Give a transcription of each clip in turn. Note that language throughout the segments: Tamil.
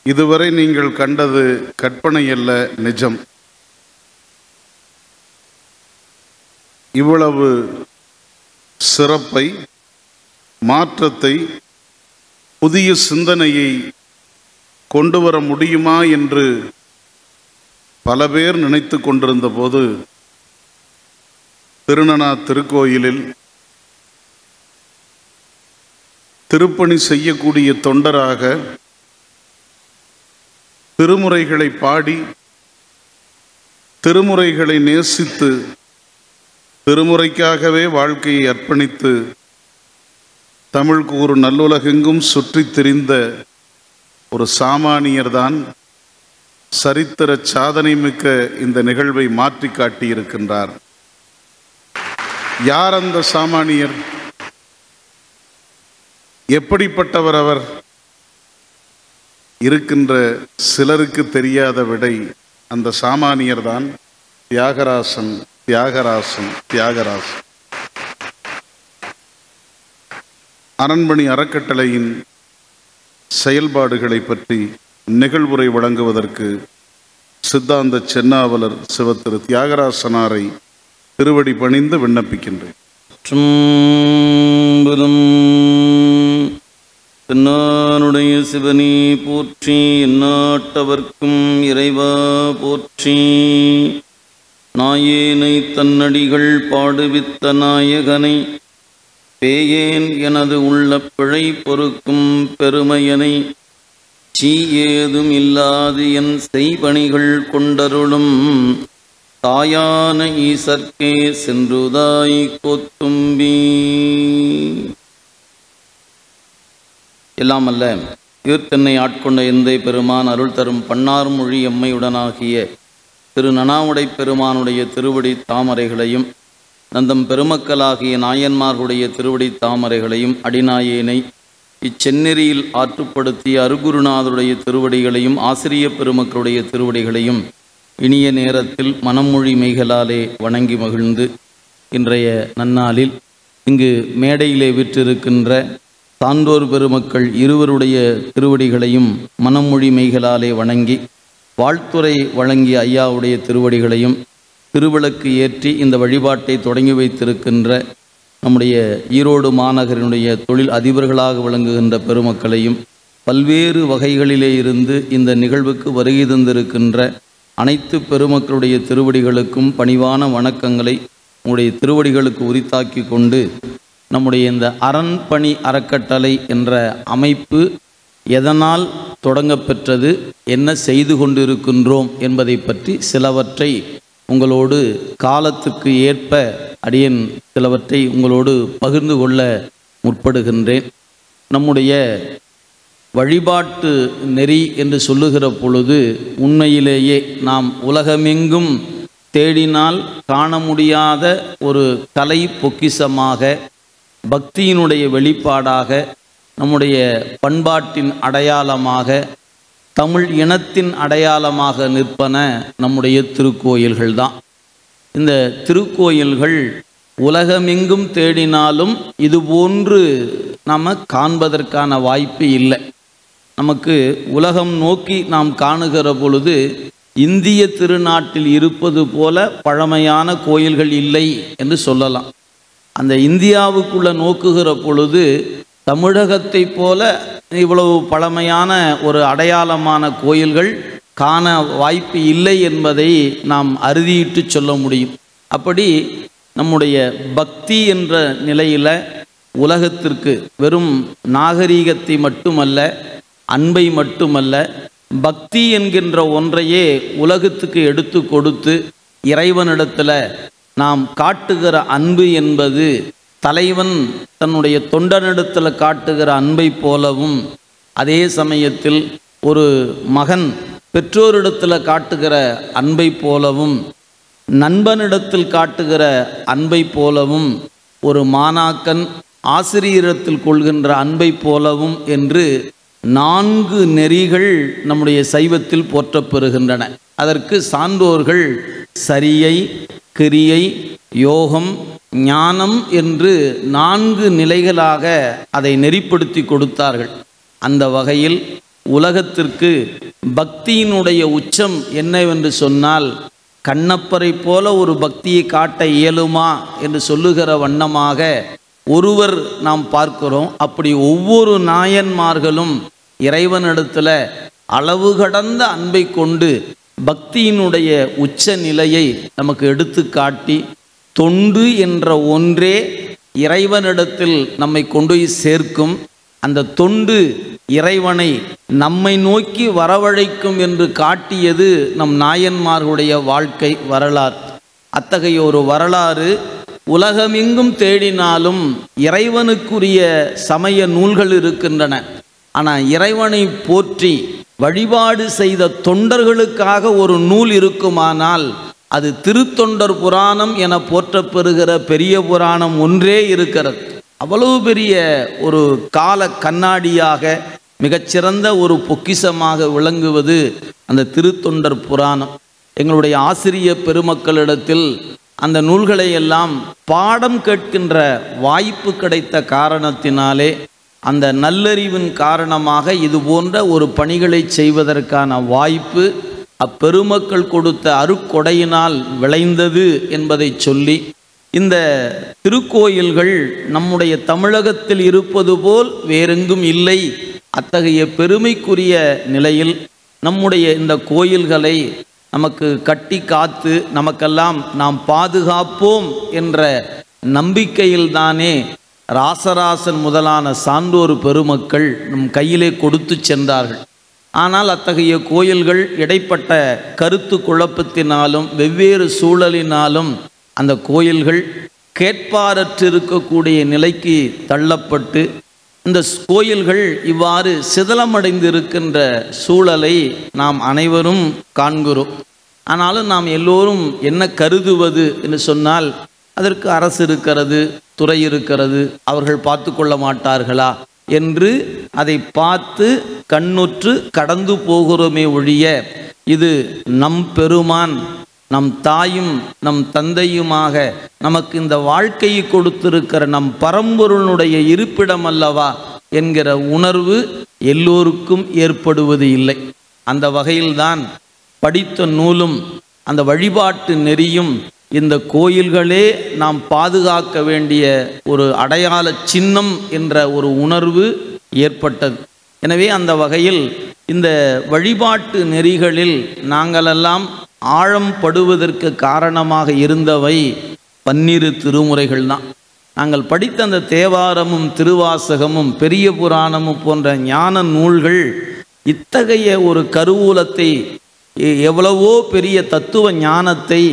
இதுவரை நீங்கள் கண்டது கற்பனை அல்ல, நிஜம். இவ்வளவு சிறப்பை, மாற்றத்தை, புதிய சிந்தனையை கொண்டு வர முடியுமா என்று பல பேர் நினைத்து கொண்டிருந்த போது திருநனா திருக்கோயிலில் திருப்பணி செய்யக்கூடிய தொண்டராக திருமுறைகளை பாடி, திருமுறைகளை நேசித்து, திருமுறைக்காகவே வாழ்க்கையை அர்ப்பணித்து தமிழ் கூறு நல்லுலகெங்கும் சுற்றித் திரிந்த ஒரு சாமானியர்தான் சரித்திர சாதனை மிக்க இந்த நிகழ்வை மாற்றி காட்டியிருக்கின்றார். யார் அந்த சாமானியர்? எப்படிப்பட்டவர் அவர்? இருக்கின்ற சிலருக்கு தெரியாத விடை அந்த சாமானியர் தான் தியாகராசன். அரண்மனை அறக்கட்டளையின் செயல்பாடுகளை பற்றி நிகழ்வுரை வழங்குவதற்கு சித்தாந்த சென்னாவலர் சிவத்திரு தியாகராசனாரை திருவடி பணிந்து விண்ணப்பிக்கின்றேன். தென்னானுடைய சிவனே போற்றி, எந்நாட்டவர்க்கும் இறைவா போற்றி. நாயேனை தன்னடிகள் பாடுவித்த நாயகனை, பேயேன் எனது உள்ள பிழை பொறுக்கும் பெருமையனை, சீ ஏதும் இல்லாது என் செய்பணிகள் கொண்டருளும் தாயான ஈசற்கே சென்றுதாய் கொத்தும்பி. எல்லாம் அல்ல ஈர்த்தென்னை ஆட்கொண்ட எந்தை பெருமான் அருள் தரும் பன்னார் மொழி எம்மையுடனாகிய திரு நனாவுடை பெருமானுடைய திருவடி தாமரைகளையும், நந்தம் பெருமக்களாகிய நாயன்மார்களுடைய திருவடி தாமரைகளையும், அடிநாயேனை இச்செந்நெறியில் ஆற்றுப்படுத்திய அருகுருநாதருடைய திருவடிகளையும், ஆசிரிய பெருமக்களுடைய திருவடிகளையும் இனிய நேரத்தில் மனமொழி மெய்களாலே வணங்கி மகிழ்ந்து, இன்றைய நன்னாளில் இங்கு மேடையிலே விற்றிருக்கின்ற சான்றோர் பெருமக்கள் இருவருடைய திருவடிகளையும் மனமொழி மெய்களாலே வணங்கி, வாழ்த்துரை வழங்கிய ஐயாவுடைய திருவடிகளையும், திருவிளக்கு ஏற்றி இந்த வழிபாட்டை தொடங்கி வைத்திருக்கின்ற நம்முடைய ஈரோடு மாநகரினுடைய தொழில் அதிபர்களாக விளங்குகின்ற பெருமக்களையும், பல்வேறு வகைகளிலே இருந்து இந்த நிகழ்வுக்கு வருகை தந்திருக்கின்ற அனைத்து பெருமக்களுடைய திருவடிகளுக்கும் பணிவான வணக்கங்களை உங்களுடைய திருவடிகளுக்கு உரித்தாக்கி கொண்டு, நம்முடைய இந்த அரண்பணி அறக்கட்டளை என்ற அமைப்பு எதனால் தொடங்கப்பெற்றது, என்ன செய்து கொண்டிருக்கின்றோம் என்பதை பற்றி சிலவற்றை உங்களோடு காலத்துக்கு ஏற்ப அடியேன் சிலவற்றை உங்களோடு பகிர்ந்து கொள்ள முற்படுகின்றேன். நம்முடைய வழிபாட்டு நெறி என்று சொல்லுகிற பொழுது உண்மையிலேயே நாம் உலகமெங்கும் தேடினால் காண முடியாத ஒரு கலை பொக்கிஷமாக, பக்தியினுடைய வெளிப்பாடாக, நம்முடைய பண்பாட்டின் அடையாளமாக, தமிழ் இனத்தின் அடையாளமாக நிற்பன நம்முடைய திருக்கோயில்கள் தான். இந்த திருக்கோயில்கள் உலகமெங்கும் தேடினாலும் இதுபோன்று நாம் காண்பதற்கான வாய்ப்பு இல்லை. நமக்கு உலகம் நோக்கி நாம் காணுகிற பொழுது இந்திய திருநாட்டில் இருப்பது போல பழமையான கோயில்கள் இல்லை என்று சொல்லலாம். அந்த இந்தியாவுக்குள்ள நோக்குகிற பொழுது தமிழகத்தை போல இவ்வளவு பழமையான ஒரு அடையாளமான கோயில்கள் காண வாய்ப்பு இல்லை என்பதை நாம் அறுதியிட்டு சொல்ல முடியும். அப்படி நம்முடைய பக்தி என்ற நிலையில் உலகத்திற்கு வெறும் நாகரீகத்தை மட்டுமல்ல, அன்பை மட்டுமல்ல, பக்தி என்கின்ற ஒன்றையே உலகத்துக்கு எடுத்து கொடுத்து இறைவனிடத்தில் நாம் காட்டுகிற அன்பு என்பது தலைவன் தன்னுடைய தொண்டனிடத்தில் காட்டுகிற அன்பை போலவும், அதே சமயத்தில் ஒரு மகன் பெற்றோரிடத்தில் காட்டுகிற அன்பை போலவும், நண்பனிடத்தில் காட்டுகிற அன்பை போலவும், ஒரு மாணாக்கன் ஆசிரியரிடத்தில் கொள்கின்ற அன்பை போலவும் என்று 4 நெறிகள் நம்முடைய சைவத்தில் போற்றப்பெறுகின்றன. அதற்கு சான்றோர்கள் சரியை, கிரியை, யோகம், ஞானம் என்று 4 நிலைகளாக அதை நெறிப்படுத்தி கொடுத்தார்கள். அந்த வகையில் உலகத்திற்கு பக்தியினுடைய உச்சம் என்னவென்று சொன்னால், கண்ணப்பரை போல ஒரு பக்தியை காட்ட இயலுமா என்று சொல்லுகிற வண்ணமாக ஒருவர் நாம் பார்க்கிறோம். அப்படி ஒவ்வொரு நாயன்மார்களும் இறைவனிடத்தில் அளவு கடந்த அன்பை கொண்டு பக்தியினுடைய உச்ச நிலையை நமக்கு எடுத்து காட்டி, தொண்டு என்ற ஒன்றே இறைவனிடத்தில் நம்மை கொண்டு போய் சேர்க்கும், அந்த தொண்டு இறைவனை நம்மை நோக்கி வரவழைக்கும் என்று காட்டியது நம் நாயன்மார்களுடைய வாழ்க்கை வரலாறு. அத்தகைய ஒரு வரலாறு உலகமெங்கும் தேடினாலும் இறைவனுக்குரிய சமய நூல்கள் இருக்கின்றன. ஆனால் இறைவனை போற்றி வழிபாடு செய்த தொண்டர்களுக்காக ஒரு நூல் இருக்குமானால் அது திருத்தொண்டர் புராணம் என போற்றப்பெறுகிற பெரிய புராணம் ஒன்றே இருக்கிறது. அவ்வளவு பெரிய ஒரு கால கண்ணாடியாக மிகச்சிறந்த ஒரு பொக்கிஷமாக விளங்குவது அந்த திருத்தொண்டர் புராணம். எங்களுடைய ஆசிரிய பெருமக்களிடத்தில் அந்த நூல்களை எல்லாம் பாடம் கேட்கின்ற வாய்ப்பு கிடைத்த காரணத்தினாலே, அந்த நல்லறிவின் காரணமாக இது போன்ற ஒரு பணிகளை செய்வதற்கான வாய்ப்பு அப்பெருமக்கள் கொடுத்த அருட்கொடையினால் விளைந்தது என்பதை சொல்லி, இந்த திருக்கோயில்கள் நம்முடைய தமிழகத்தில் இருப்பது போல் வேறெங்கும் இல்லை. அத்தகைய பெருமைக்குரிய நிலையில் நம்முடைய இந்த கோயில்களை நமக்கு கட்டி காத்து நமக்கெல்லாம் நாம் பாதுகாப்போம் என்ற நம்பிக்கையில்தானே ராசராசன் முதலான சான்றோர் பெருமக்கள் நம் கையிலே கொடுத்து சென்றார்கள். ஆனால் அத்தகைய கோயில்கள் இடைப்பட்ட கருத்து குழப்பத்தினாலும் வெவ்வேறு சூழலினாலும் அந்த கோயில்கள் கேட்பாரற்றிருக்கக்கூடிய நிலைக்கு தள்ளப்பட்டு இந்த கோயில்கள் இவ்வாறு சிதலமடைந்திருக்கின்ற சூழலை நாம் அனைவரும் காண்கிறோம். ஆனாலும் நாம் எல்லோரும் என்ன கருதுவது என்று சொன்னால், அதற்கு அரசு இருக்கிறது, துறை இருக்கிறது, அவர்கள் பார்த்து கொள்ள மாட்டார்களா என்று அதை பார்த்து கண்ணுற்று கடந்து போகிறோமே ஒழிய, இது நம் பெருமான், நம் தாயும் நம் தந்தையுமாக நமக்கு இந்த வாழ்க்கையை கொடுத்திருக்கிற நம் பரம்பொருளுடைய இருப்பிடம் அல்லவா என்கிற உணர்வு எல்லோருக்கும் ஏற்படுவது இல்லை. அந்த வகையில்தான் படித்த நூலும் அந்த வழிபாட்டு நெறியும் இந்த கோயில்களே நாம் பாதுகாக்க வேண்டிய ஒரு அடையாள சின்னம் என்ற ஒரு உணர்வு ஏற்பட்டது. எனவே அந்த வகையில் இந்த வழிபாட்டு நெறிகளில் நாங்களெல்லாம் ஆழம் படுவதற்கு காரணமாக இருந்தவை 12 திருமுறைகள் தான். நாங்கள் படித்த அந்த தேவாரமும் திருவாசகமும் பெரிய புராணமும் போன்ற ஞான நூல்கள் இத்தகைய ஒரு கருவூலத்தை, எவ்வளவோ பெரிய தத்துவ ஞானத்தை,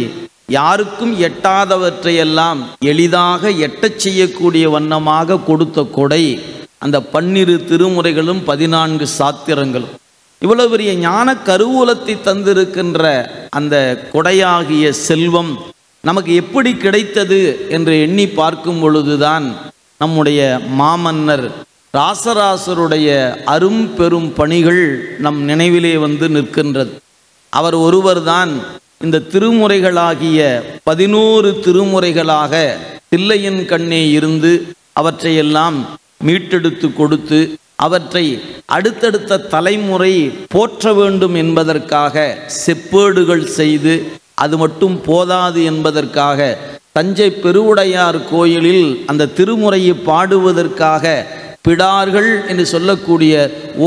யாருக்கும் எட்டாதவற்றையெல்லாம் எளிதாக எட்டச் செய்யக்கூடிய வண்ணமாக கொடுத்த கொடை அந்த 12 திருமுறைகளும் 14 சாத்திரங்களும். இவ்வளவு பெரிய ஞான கருவூலத்தை தந்திருக்கின்ற அந்த கொடையாகிய செல்வம் நமக்கு எப்படி கிடைத்தது என்று எண்ணி பார்க்கும் பொழுதுதான் நம்முடைய மாமன்னர் ராசராசருடைய அரும் பெரும் பணிகள் நம் நினைவிலே வந்து நிற்கின்றது. அவர் ஒருவர்தான் இந்த திருமுறைகளாகிய 11 திருமுறைகளாக தில்லையின் கண்ணே இருந்து அவற்றையெல்லாம் மீட்டெடுத்து கொடுத்து அவற்றை அடுத்தடுத்த தலைமுறை போற்ற வேண்டும் என்பதற்காக செப்பேடுகள் செய்து, அது மட்டும் போதாது என்பதற்காக தஞ்சை பெருவுடையார் கோயிலில் அந்த திருமுறையை பாடுவதற்காக பிடார்கள் என்று சொல்லக்கூடிய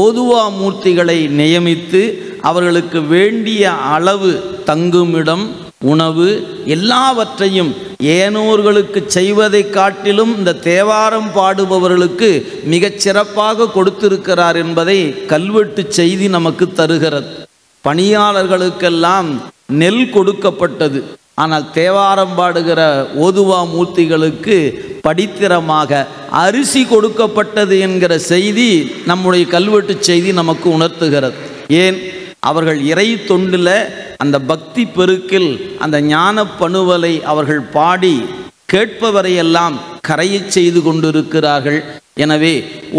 ஓதுவா மூர்த்திகளை நியமித்து அவர்களுக்கு வேண்டிய அளவு தங்குமிடம், உணவு எல்லாவற்றையும் ஏனோர்களுக்கு செய்வதை காட்டிலும் இந்த தேவாரம் பாடுபவர்களுக்கு மிகச் சிறப்பாக கொடுத்திருக்கிறார் என்பதை கல்வெட்டு செய்தி நமக்கு தருகிறது. பணியாளர்களுக்கெல்லாம் நெல் கொடுக்கப்பட்டது, ஆனால் தேவாரம் பாடுகிற ஓதுவா மூர்த்திகளுக்கு படித்திரமாக அரிசி கொடுக்கப்பட்டது என்கிற செய்தி நம்முடைய கல்வெட்டு செய்தி நமக்கு உணர்த்துகிறது. ஏன்? அவர்கள் இறை தொண்டில் அந்த பக்தி பெருக்கில் அந்த ஞான பணுவலை அவர்கள் பாடி கேட்பவரையெல்லாம் கரையச் செய்து கொண்டிருக்கிறார்கள். எனவே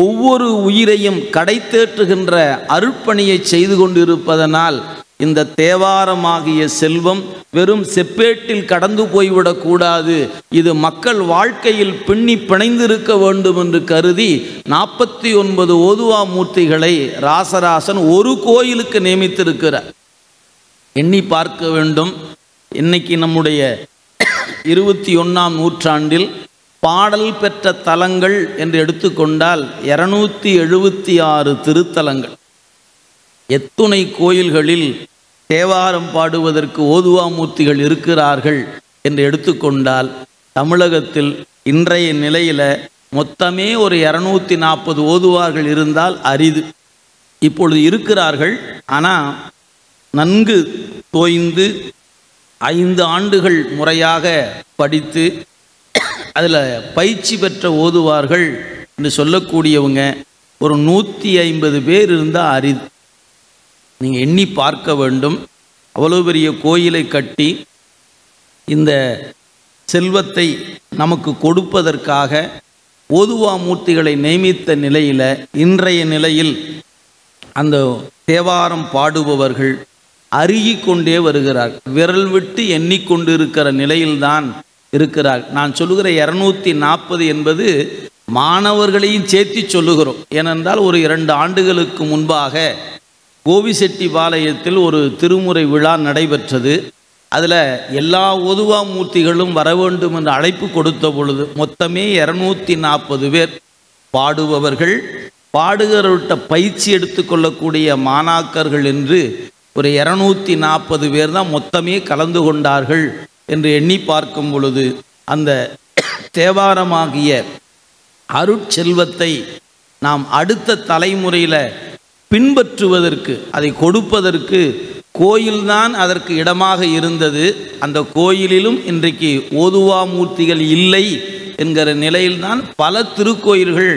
ஒவ்வொரு உயிரையும் கடை தேற்றுகின்ற அருட்பணியை செய்து கொண்டிருப்பதனால் இந்த தேவாரமாகிய செல்வம் வெறும் செப்பேட்டில் கடந்து போய்விடக்கூடாது, இது மக்கள் வாழ்க்கையில் பின்னி பிணைந்திருக்க வேண்டும் என்று கருதி 49 ஓதுவா மூர்த்திகளை ராசராசன் ஒரு கோயிலுக்கு நியமித்திருக்கிறார். எண்ணி பார்க்க வேண்டும். இன்னைக்கு நம்முடைய 21ஆம் நூற்றாண்டில் பாடல் பெற்ற தலங்கள் என்று எடுத்துக்கொண்டால் 276 திருத்தலங்கள். எத்துணை கோயில்களில் தேவாரம் பாடுவதற்கு ஓதுவா மூர்த்திகள் இருக்கிறார்கள் என்று எடுத்துக்கொண்டால் தமிழகத்தில் இன்றைய நிலையில் மொத்தமே ஒரு 240 ஓதுவார்கள் இருந்தால் அரிது. இப்பொழுது இருக்கிறார்கள். ஆனால் நன்கு தோய்ந்து 5 ஆண்டுகள் முறையாக படித்து அதில் பயிற்சி பெற்ற ஓதுவார்கள் என்று சொல்லக்கூடியவங்க ஒரு 150 பேர் இருந்தால் அரிது. நீங்கள் எண்ணி பார்க்க வேண்டும். அவ்வளோ பெரிய கோயிலை கட்டி இந்த செல்வத்தை நமக்கு கொடுப்பதற்காக ஓதுவா மூர்த்திகளை நியமித்த நிலையில் இன்றைய நிலையில் அந்த தேவாரம் பாடுபவர்கள் அருகிக்கொண்டே வருகிறார். விரல் விட்டு எண்ணிக்கொண்டிருக்கிற நிலையில்தான் இருக்கிறார். நான் சொல்லுகிற 240 என்பது மாணவர்களையும் சேர்த்து சொல்லுகிறோம். ஏனென்றால் ஒரு 2 ஆண்டுகளுக்கு முன்பாக கோபிசெட்டிபாளையத்தில் ஒரு திருமுறை விழா நடைபெற்றது. அதில் எல்லா ஓதுவா மூர்த்திகளும் வர வேண்டும் என்று அழைப்பு கொடுத்த பொழுது மொத்தமே 240 பேர் பாடுபவர்கள், பாடுகிறவர்கிட்ட பயிற்சி எடுத்துக்கொள்ளக்கூடிய மாணாக்கர்கள் என்று ஒரு 240 பேர் தான் மொத்தமே கலந்து கொண்டார்கள் என்று எண்ணி பார்க்கும் பொழுது அந்த தேவாரமாகிய அருட்செல்வத்தை நாம் அடுத்த தலைமுறையில் பின்பற்றுவதற்கு, அதை கொடுப்பதற்கு கோயில்தான் அதற்கு இடமாக இருந்தது. அந்த கோயிலிலும் இன்றைக்கு ஓதுவா மூர்த்திகள் இல்லை என்கிற நிலையில்தான் பல திருக்கோயில்கள்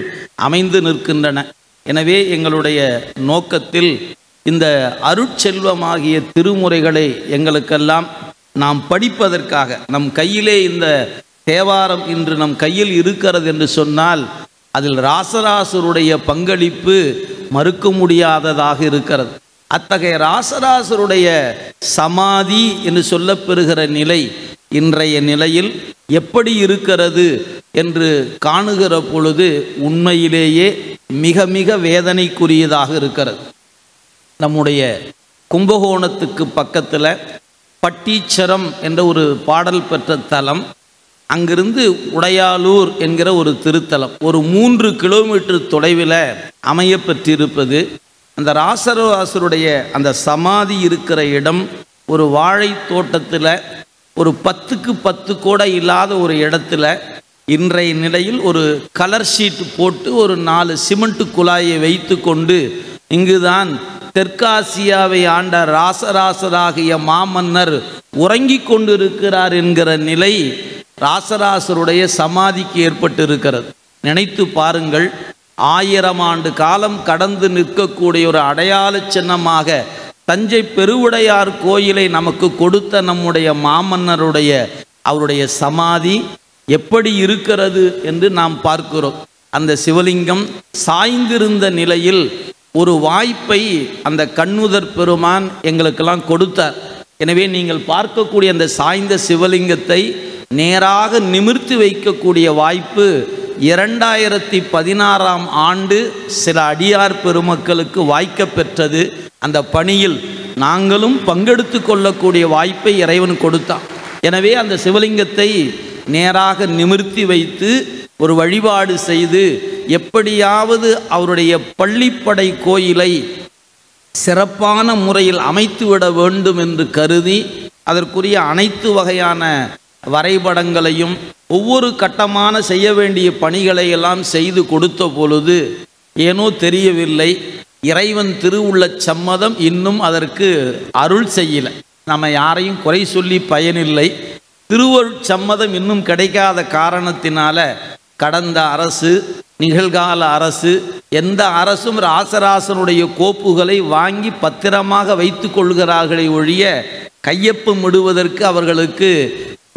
அமைந்து நிற்கின்றன. எனவே எங்களுடைய நோக்கத்தில் இந்த அருட்செல்வமாகிய திருமுறைகளை எங்களுக்கெல்லாம் நாம் படிப்பதற்காக, நம் கையிலே இந்த தேவாரம் இன்று நம் கையில் இருக்கிறது என்று சொன்னால் அதில் ராசராசருடைய பங்களிப்பு மறுக்க முடியாததாக இருக்கிறது. அத்தகைய ராசராசருடைய சமாதி என்று சொல்லப்பெறுகிற நிலை இன்றைய நிலையில் எப்படி இருக்கிறது என்று காணுகிற பொழுது உண்மையிலேயே மிக மிக வேதனைக்குரியதாக இருக்கிறது. நம்முடைய கும்பகோணத்துக்கு பக்கத்தில் பட்டீச்சரம் என்ற ஒரு பாடல் பெற்ற தலம், அங்கிருந்து உடையாலூர் என்கிற ஒரு திருத்தலம் ஒரு 3 கிலோமீட்டர் தொலைவில் அமைய பெற்றிருப்பது. அந்த ராசராசருடைய அந்த சமாதி இருக்கிற இடம் ஒரு வாழை தோட்டத்தில் ஒரு 10க்கு 10 கூட இல்லாத ஒரு இடத்துல இன்றைய நிலையில் ஒரு கலர் ஷீட் போட்டு ஒரு 4 சிமெண்ட் குழாயை வைத்து கொண்டு இங்குதான் தெற்காசியாவை ஆண்ட ராசராசராகிய மாமன்னர் உறங்கிக் கொண்டிருக்கிறார் என்கிற நிலை ராசராசருடைய சமாதிக்கு ஏற்பட்டிருக்கிறது. நினைத்து பாருங்கள். 1000 ஆண்டு காலம் கடந்து நிற்கக்கூடிய ஒரு அடையாள சின்னமாக தஞ்சை பெருவுடையார் கோயிலை நமக்கு கொடுத்த நம்முடைய மாமன்னருடைய அவருடைய சமாதி எப்படி இருக்கிறது என்று நாம் பார்க்கிறோம். அந்த சிவலிங்கம் சாய்ந்திருந்த நிலையில் ஒரு வாய்ப்பை அந்த கண்ணுதர் பெருமான் எங்களுக்கெல்லாம் கொடுத்தார். எனவே நீங்கள் பார்க்கக்கூடிய அந்த சாய்ந்த சிவலிங்கத்தை நேராக நிமிர்த்தி வைக்கக்கூடிய வாய்ப்பு 2016ஆம் ஆண்டு சில அடியார் பெருமக்களுக்கு வாய்க்க பெற்றது. அந்த பணியில் நாங்களும் பங்கெடுத்து கொள்ளக்கூடிய வாய்ப்பை இறைவன் கொடுத்தான். எனவே அந்த சிவலிங்கத்தை நேராக நிமிர்த்தி வைத்து ஒரு வழிபாடு செய்து எப்படியாவது அவருடைய பள்ளிப்படை கோயிலை சிறப்பான முறையில் அமைத்துவிட வேண்டும் என்று கருதி அதற்குரிய அனைத்து வகையான வரைபடங்களையும் ஒவ்வொரு கட்டமான செய்ய வேண்டிய பணிகளை எல்லாம் செய்து கொடுத்த பொழுது ஏனோ தெரியவில்லை, இறைவன் திருவுள்ள சம்மதம் இன்னும் அதற்கு அருள் செய்யலை. நம்ம யாரையும் குறை சொல்லி பயனில்லை. திருவருள் சம்மதம் இன்னும் கிடைக்காத காரணத்தினால கடந்த அரசு, நிகழ்கால அரசு, எந்த அரசும் ராசராசனுடைய கோப்புகளை வாங்கி பத்திரமாக வைத்து கொள்கிறார்களே ஒழிய கையொப்பம் விடுவதற்கு அவர்களுக்கு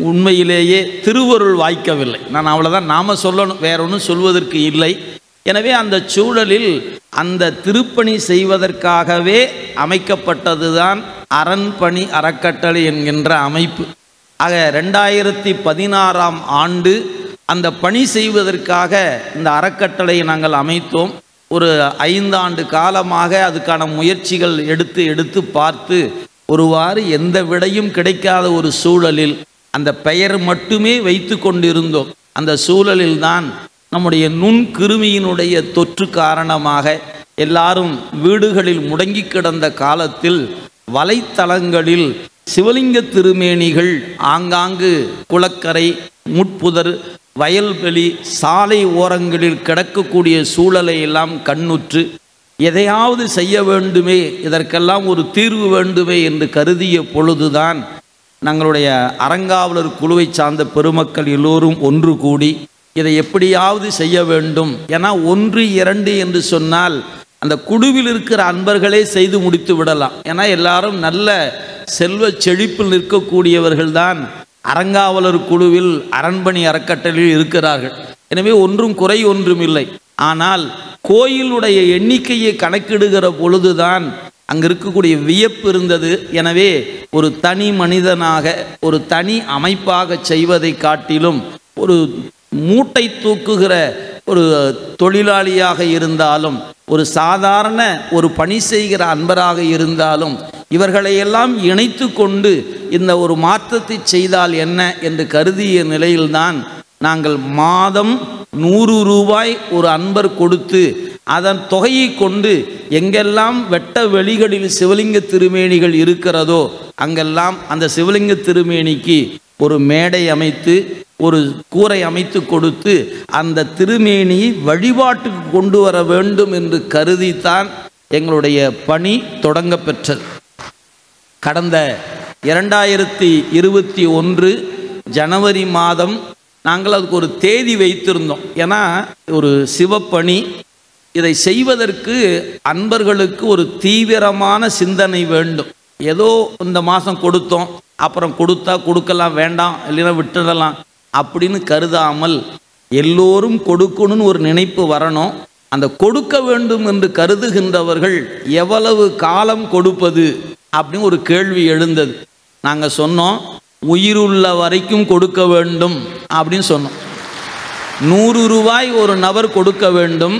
உண்மையிலேயே திருவருள் வாய்க்கவில்லை. நான் அவ்வளோதான் நாம சொல்லணும், வேற ஒன்றும் சொல்வதற்கு இல்லை. எனவே அந்த சூழலில் அந்த திருப்பணி செய்வதற்காகவே அமைக்கப்பட்டதுதான் அரண்பணி அறக்கட்டளை என்கின்ற அமைப்பு. ஆக 2016ஆம் ஆண்டு அந்த பணி செய்வதற்காக இந்த அறக்கட்டளையை நாங்கள் அமைத்தோம். ஒரு 5 ஆண்டு காலமாக அதுக்கான முயற்சிகள் எடுத்து பார்த்து ஒருவாறு எந்த விடையும் கிடைக்காத ஒரு சூழலில் அந்த பெயர் மட்டுமே வைத்து கொண்டிருந்தோம். அந்த சூழலில்தான் நம்முடைய நுண்கிருமியினுடைய தொற்று காரணமாக எல்லாரும் வீடுகளில் முடங்கி கிடந்த காலத்தில் வலைத்தளங்களில் சிவலிங்க திருமேனிகள் ஆங்காங்கு குளக்கரை, முட்புதர், வயல்வெளி, சாலை ஓரங்களில் கிடக்கக்கூடிய சூழலை எல்லாம் கண்ணுற்று எதையாவது செய்ய வேண்டுமே, இதற்கெல்லாம் ஒரு தீர்வு வேண்டுமே என்று கருதிய பொழுதுதான் நாங்களுடைய அறங்காவலர் குழுவை சார்ந்த பெருமக்கள் எல்லோரும் ஒன்று கூடி இதை எப்படியாவது செய்ய வேண்டும். ஏன்னா 1, 2 என்று சொன்னால் அந்த குழுவில் இருக்கிற அன்பர்களே செய்து முடித்து விடலாம். ஏன்னா எல்லாரும் நல்ல செல்வ செழிப்பில் நிற்கக்கூடியவர்கள்தான் அறங்காவலர் குழுவில் அரண்பணி அறக்கட்டளையில் இருக்கிறார்கள். எனவே ஒன்றும் குறை ஒன்றும் இல்லை. ஆனால் கோயிலுடைய எண்ணிக்கையை கணக்கிடுகிற பொழுதுதான் அங்கே இருக்கக்கூடிய வியப்பு இருந்தது. எனவே ஒரு தனி மனிதனாக ஒரு தனி அமைப்பாக செய்வதை காட்டிலும் ஒரு மூட்டை தூக்குகிற ஒரு தொழிலாளியாக இருந்தாலும் ஒரு சாதாரண ஒரு பணி செய்கிற அன்பராக இருந்தாலும் இவர்களையெல்லாம் இணைத்து கொண்டு இந்த ஒரு மாற்றத்தை செய்தால் என்ன என்று கருதிய நிலையில்தான் நாங்கள் மாதம் 100 ரூபாய் ஒரு அன்பர் கொடுத்து அதன் தொகையை கொண்டு எங்கெல்லாம் வெட்ட வெளிகளில் சிவலிங்க திருமேனிகள் இருக்கிறதோ அங்கெல்லாம் அந்த சிவலிங்க திருமேனிக்கு ஒரு மேடை அமைத்து ஒரு கூரை அமைத்து கொடுத்து அந்த திருமேனியை வழிபாட்டுக்கு கொண்டு வர வேண்டும் என்று கருதித்தான் எங்களுடைய பணி தொடங்க பெற்றது. கடந்த 2021 ஜனவரி மாதம் நாங்கள் அதுக்கு ஒரு தேதி வைத்திருந்தோம். ஏன்னா ஒரு சிவப்பணி, இதை செய்வதற்கு அன்பர்களுக்கு ஒரு தீவிரமான சிந்தனை வேண்டும். ஏதோ இந்த மாதம் கொடுத்தோம், அப்புறம் கொடுக்கலாம், வேண்டாம் இல்லைன்னா விட்டுடலாம் அப்படின்னு கருதாமல் எல்லோரும் கொடுக்கணும்னு ஒரு நினைப்பு வரணும். அந்த கொடுக்க வேண்டும் என்று கருதுகின்றவர்கள் எவ்வளவு காலம் கொடுப்பது அப்படின்னு ஒரு கேள்வி எழுந்தது. நாங்கள் சொன்னோம், உயிருள்ள வரைக்கும் கொடுக்க வேண்டும் அப்படின்னு சொன்னோம். 100 ரூபாய் ஒரு நபர் கொடுக்க வேண்டும்.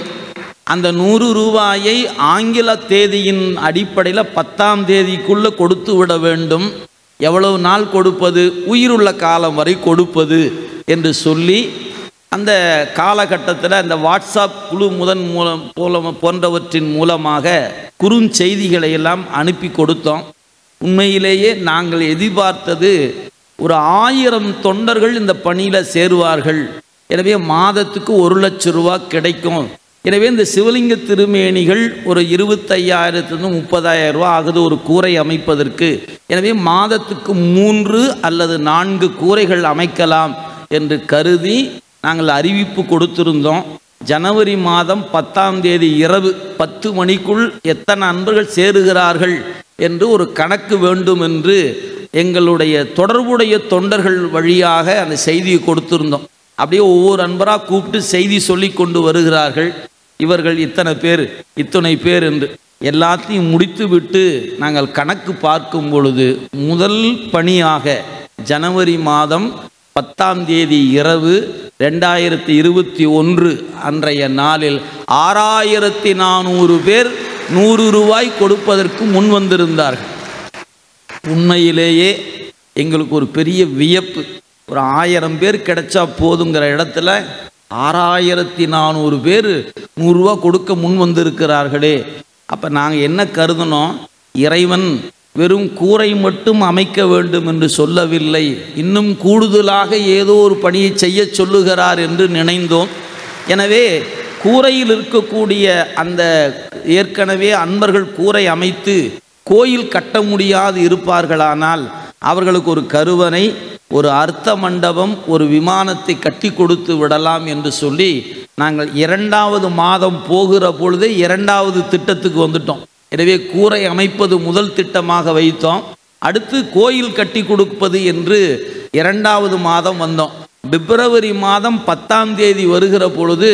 அந்த 100 ரூபாயை ஆங்கில தேதியின் அடிப்படையில் 10ஆம் தேதிக்குள்ளே கொடுத்து விட வேண்டும். எவ்வளவு நாள் கொடுப்பது? உயிருள்ள காலம் வரை கொடுப்பது என்று சொல்லி அந்த காலகட்டத்தில் அந்த வாட்ஸ்அப் குழு போன்றவற்றின் மூலமாக குறுஞ்செய்திகளை எல்லாம் அனுப்பி கொடுத்தோம். உண்மையிலேயே நாங்கள் எதிர்பார்த்தது ஒரு 1000 தொண்டர்கள் இந்த பணியில் சேருவார்கள். எனவே மாதத்துக்கு 1 லட்சம் ரூபா கிடைக்கும். எனவே இந்த சிவலிங்க திருமேனிகள் ஒரு 25,000 30,000 ரூபா ஆகுது ஒரு கூரை அமைப்பதற்கு. எனவே மாதத்துக்கு 3 அல்லது 4 கூரைகள் அமைக்கலாம் என்று கருதி நாங்கள் அறிவிப்பு கொடுத்திருந்தோம். ஜனவரி மாதம் 10ஆம் தேதி இரவு 10 மணிக்குள் எத்தனை அன்பர்கள் சேருகிறார்கள் என்று ஒரு கணக்கு வேண்டும் என்று எங்களுடைய தொடர்புடைய தொண்டர்கள் வழியாக அந்த செய்தியை கொடுத்திருந்தோம். அப்படியே ஒவ்வொரு அன்பராக கூப்பிட்டு செய்தி சொல்லி கொண்டு வருகிறார்கள். இவர்கள் இத்தனை பேர் என்று எல்லாத்தையும் முடித்து விட்டு நாங்கள் கணக்கு பார்க்கும் பொழுது முதல் பணியாக ஜனவரி மாதம் 10ஆம் தேதி இரவு 2021 அன்றைய நாளில் 6400 பேர் 100 ரூபாய் கொடுப்பதற்கு முன் வந்திருந்தார்கள். உண்மையிலேயே எங்களுக்கு ஒரு பெரிய வியப்பு. ஒரு 1000 பேர் கிடைச்சா போதுங்கிற இடத்துல 6400 பேர் 100 ரூபா கொடுக்க முன் வந்திருக்கிறார்களே. அப்போ நாங்கள் என்ன கருதினோம், இறைவன் வெறும் கூரை மட்டும் அமைக்க வேண்டும் என்று சொல்லவில்லை, இன்னும் கூடுதலாக ஏதோ ஒரு பணியை செய்ய சொல்லுகிறார் என்று நினைந்தோம். எனவே கூரையில் இருக்கக்கூடிய அந்த ஏற்கனவே அன்பர்கள் கூரை அமைத்து கோயில் கட்ட முடியாது இருப்பார்களானால் அவர்களுக்கு ஒரு கருவறை, ஒரு அர்த்த மண்டபம், ஒரு விமானத்தை கட்டி கொடுத்து விடலாம் என்று சொல்லி நாங்கள் 2வது மாதம் போகிற பொழுதே 2வது திட்டத்துக்கு வந்துட்டோம். எனவே கூரை அமைப்பது முதல் திட்டமாக வைத்தோம். அடுத்து கோயில் கட்டி கொடுப்பது என்று 2வது மாதம் வந்தோம். பிப்ரவரி மாதம் 10ஆம் தேதி வருகிற பொழுது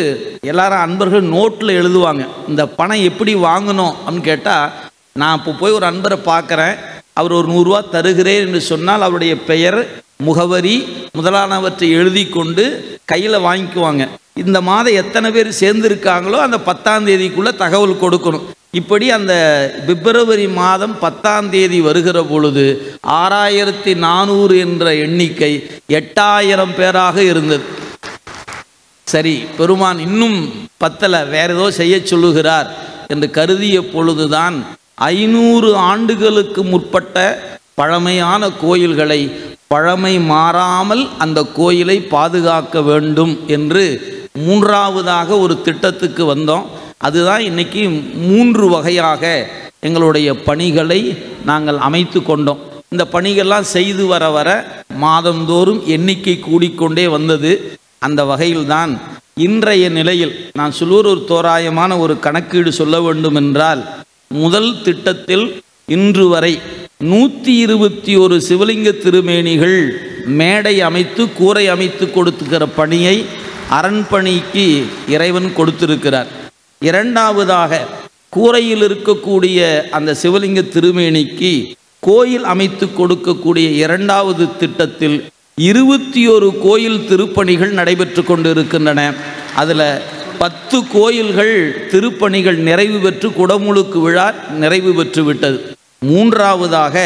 எல்லாரும் அன்பர்கள் நோட்டில் எழுதுவாங்க, இந்த பணம் எப்படி வாங்கணும் அப்படின்னு கேட்டால், நான் இப்போ போய் ஒரு அன்பரை பார்க்குறேன், அவர் ஒரு 100 ரூபா தருகிறேன் என்று சொன்னால் அவருடைய பெயர், முகவரி முதலானவற்றை எழுதி கொண்டு கையில் வாங்கிக்குவாங்க. இந்த மாதம் எத்தனை பேர் சேர்ந்துருக்காங்களோ அந்த 10ஆம் தேதிக்குள்ளே தகவல் கொடுக்கணும். இப்படி அந்த பிப்ரவரி மாதம் 10ஆம் தேதி வருகிற பொழுது 6400 என்ற எண்ணிக்கை 8000 பேராக இருந்தது. சரி, பெருமான் இன்னும் பத்தலை, வேற ஏதோ செய்ய சொல்லுகிறார் என்று கருதிய பொழுதுதான் 500 ஆண்டுகளுக்கு முற்பட்ட பழமையான கோயில்களை பழமை மாறாமல் அந்த கோயிலை பாதுகாக்க வேண்டும் என்று 3ஆவதாக ஒரு திட்டத்துக்கு வந்தோம். அதுதான் இன்றைக்கி 3 வகையாக எங்களுடைய பணிகளை நாங்கள் அமைத்து கொண்டோம். இந்த பணிகள்லாம் செய்து வர வர மாதந்தோறும் எண்ணிக்கை கூடிக்கொண்டே வந்தது. அந்த வகையில்தான் இன்றைய நிலையில் நான் சொல்லுவது ஒரு தோராயமான ஒரு கணக்கீடு சொல்ல வேண்டும் என்றால், முதல் திட்டத்தில் இன்று வரை 121 சிவலிங்க திருமேனிகள் மேடை அமைத்து கூரை அமைத்து கொடுத்துக்கிற பணியை அரண்பணிக்கு இறைவன் கொடுத்திருக்கிறார். 2ஆவதாக கூரையில் இருக்கக்கூடிய அந்த சிவலிங்க திருமேனிக்கு கோயில் அமைத்து கொடுக்கக்கூடிய 2வது திட்டத்தில் 21 கோயில் திருப்பணிகள் நடைபெற்று கொண்டிருக்கின்றன. அதில் 10 கோயில்கள் திருப்பணிகள் நிறைவு பெற்று குடமுழுக்கு விழா நிறைவு பெற்று விட்டது. 3ஆவதாக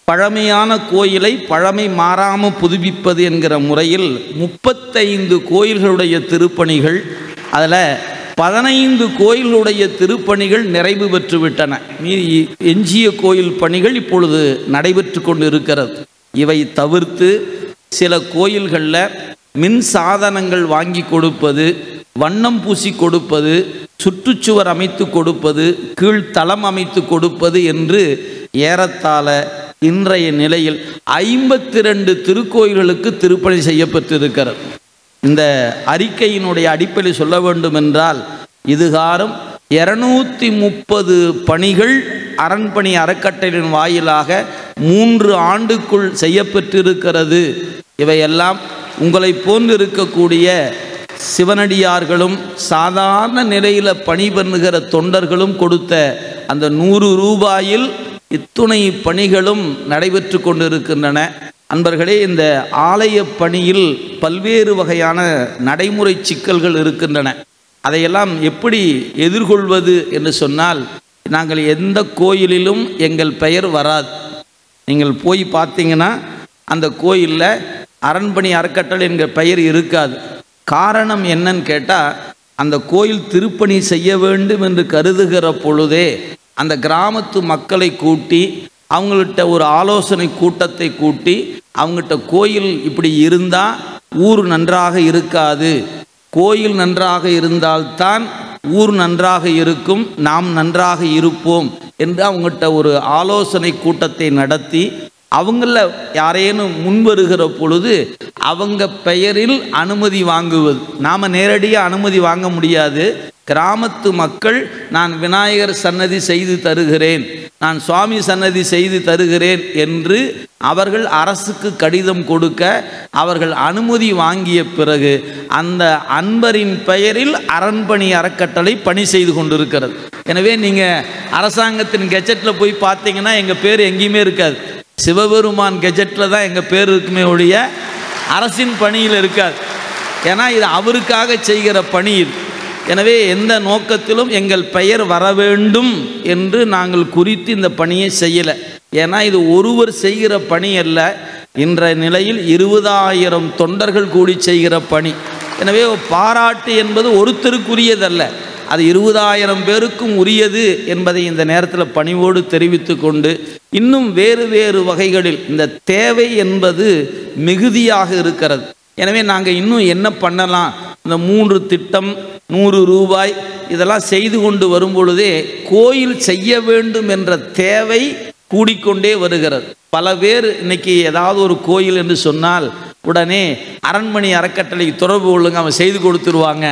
பழமையான கோயிலை பழமை மாறாமல் புதுப்பிப்பது என்கிற முறையில் 35 கோயில்களுடைய திருப்பணிகள், அதில் 15 கோயிலுடைய திருப்பணிகள் நிறைவு பெற்று விட்டன. மீதி எஞ்சிய கோயில் பணிகள் இப்பொழுது நடைபெற்று கொண்டு இருக்கிறது. இவை தவிர்த்து சில கோயில்களில் மின் சாதனங்கள் வாங்கி கொடுப்பது, வண்ணம் பூசி கொடுப்பது, சுற்றுச்சுவர் அமைத்து கொடுப்பது, கீழ்த்தளம் அமைத்து கொடுப்பது என்று ஏறத்தாழ இன்றைய நிலையில் 52 திருக்கோயில்களுக்கு திருப்பணி செய்யப்பட்டிருக்கிறது. இந்த அறிக்கையினுடைய அடிப்படையில் சொல்ல வேண்டும் என்றால், இதுகாரம் 230 பணிகள் அரண்பணி அறக்கட்டளையின் வாயிலாக 3 ஆண்டுக்குள் செய்யப்பட்டிருக்கிறது. இவையெல்லாம் உங்களை போன்று இருக்கக்கூடிய சிவனடியார்களும் சாதாரண நிலையில் பணி பண்ணுகிற தொண்டர்களும் கொடுத்த அந்த 100 ரூபாயில் இத்துணை பணிகளும் நடைபெற்று கொண்டிருக்கின்றன. அன்பர்களே, இந்த ஆலய பணியில் பல்வேறு வகையான நடைமுறை சிக்கல்கள் இருக்கின்றன. அதையெல்லாம் எப்படி எதிர்கொள்வது என்று சொன்னால், நாங்கள் எந்த கோயிலிலும் எங்கள் பெயர் வராது. நீங்கள் போய் பார்த்தீங்கன்னா அந்த கோயிலில் அரண்பணி அறக்கட்டளை என்கிற பெயர் இருக்காது. காரணம் என்னன்னு கேட்டால், அந்த கோயில் திருப்பணி செய்ய வேண்டும் என்று கருதுகிற பொழுதே அந்த கிராமத்து மக்களை கூட்டி அவங்கள்ட்ட ஒரு ஆலோசனை கூட்டத்தை கூட்டி அவங்ககிட்ட கோயில் இப்படி இருந்தால் ஊர் நன்றாக இருக்காது, கோயில் நன்றாக இருந்தால்தான் ஊர் நன்றாக இருக்கும், நாம் நன்றாக இருப்போம் என்று அவங்ககிட்ட ஒரு ஆலோசனை கூட்டத்தை நடத்தி அவங்கள யாரேனும் முன்வருகிற பொழுது அவங்க பெயரில் அனுமதி வாங்குவது. நாம் நேரடியாக அனுமதி வாங்க முடியாது. கிராமத்து மக்கள் நான் விநாயகர் சன்னதி செய்து தருகிறேன், நான் சுவாமி சன்னதி செய்து தருகிறேன் என்று அவர்கள் அரசுக்கு கடிதம் கொடுக்க அவர்கள் அனுமதி வாங்கிய பிறகு அந்த அன்பரின் பெயரில் அரண்பணி அறக்கட்டளை பணி செய்து கொண்டிருக்கிறது. எனவே நீங்கள் அரசாங்கத்தின் கெஜெட்டில் போய் பார்த்தீங்கன்னா எங்கள் பேர் எங்கேயுமே இருக்காது. சிவபெருமான் கெஜெட்டில் தான் எங்கள் பேர் இருக்குமே ஒழிய அரசின் பணியில் இருக்காது. ஏன்னா இது அவருக்காக செய்கிற பணி இது. எனவே எந்த நோக்கத்திலும் எங்கள் பெயர் வர வேண்டும் என்று நாங்கள் குறித்து இந்த பணியை செய்யலை. ஏன்னா இது ஒருவர் செய்கிற பணி அல்ல, இன்றைய நிலையில் 20,000 தொண்டர்கள் கூடி செய்கிற பணி. எனவே பாராட்டு என்பது ஒருத்தருக்குரியதல்ல, அது 20,000 பேருக்கும் உரியது என்பதை இந்த நேரத்தில் பணிவோடு தெரிவித்து கொண்டு, இன்னும் வேறு வேறு வகைகளில் இந்த தேவை என்பது மிகுதியாக இருக்கிறது. எனவே நாங்கள் இன்னும் என்ன பண்ணலாம், இந்த 3 திட்டம் 100 ரூபாய் இதெல்லாம் செய்து கொண்டு வரும் பொழுதே கோயில் செய்ய வேண்டும் என்ற தேவை கூடிக்கொண்டே வருகிறது. பல பேர் இன்னைக்கு ஏதாவது ஒரு கோயில் என்று சொன்னால் உடனே அரண்மனை அறக்கட்டளை தொடர்பு கொள்ளுங்க, அவன் செய்து கொடுத்துருவாங்க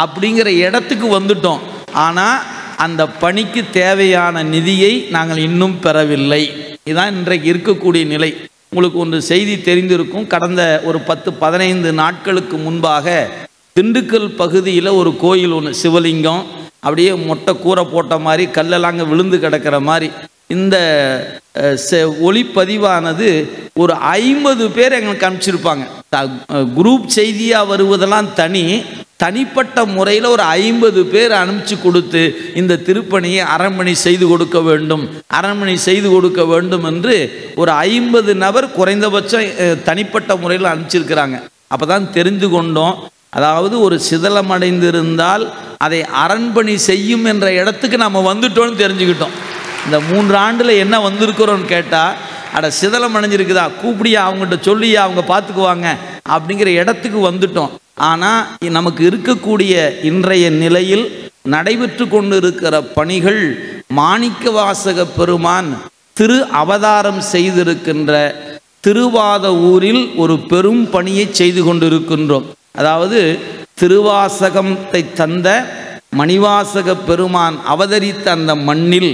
அப்படிங்கிற இடத்துக்கு வந்துட்டோம். ஆனால் அந்த பணிக்கு தேவையான நிதியை நாங்கள் இன்னும் பெறவில்லை. இதுதான் இன்றைக்கு இருக்கக்கூடிய நிலை. உங்களுக்கு ஒன்று செய்தி தெரிந்திருக்கும். கடந்த ஒரு 10-15 நாட்களுக்கு முன்பாக திண்டுக்கல் பகுதியில் ஒரு கோயில் ஒன்று, சிவலிங்கம் அப்படியே மொட்டை கூரை போட்ட மாதிரி கல்லெல்லாம் அங்கே விழுந்து கிடக்கிற மாதிரி இந்த ஒளிப்பதிவானது ஒரு 50 பேர் எங்களுக்கு அனுப்பிச்சிருப்பாங்க. குரூப் செய்தியாக வருவதெல்லாம் தனிப்பட்ட முறையில் ஒரு 50 பேர் அனுப்பிச்சு கொடுத்து இந்த திருப்பணியை அரண்மனை செய்து கொடுக்க வேண்டும் என்று ஒரு 50 நபர் குறைந்தபட்சம் தனிப்பட்ட முறையில் அனுப்பிச்சிருக்கிறாங்க. அப்போ தான் தெரிந்து கொண்டோம், அதாவது ஒரு சிதலமடைந்திருந்தால் அதை அரண்மனை செய்யும் என்ற இடத்துக்கு நம்ம வந்துட்டோம்னு தெரிஞ்சுக்கிட்டோம். இந்த 3 ஆண்டில் என்ன வந்திருக்கிறோன்னு கேட்டால், அட சிதலம் அடைஞ்சிருக்குதா, கூப்பிடியா, அவங்ககிட்ட சொல்லியா, அவங்க பார்த்துக்குவாங்க அப்படிங்கிற இடத்துக்கு வந்துட்டோம். ஆனால் நமக்கு இருக்கக்கூடிய இன்றைய நிலையில் நடைபெற்று கொண்டு இருக்கிற பணிகள் மாணிக்கவாசக பெருமான் திரு அவதாரம் செய்திருக்கின்ற திருவாத ஊரில் ஒரு பெரும் பணியை செய்து கொண்டிருக்கின்றோம். அதாவது திருவாசகத்தை தந்த மணிவாசக பெருமான் அவதரித்த அந்த மண்ணில்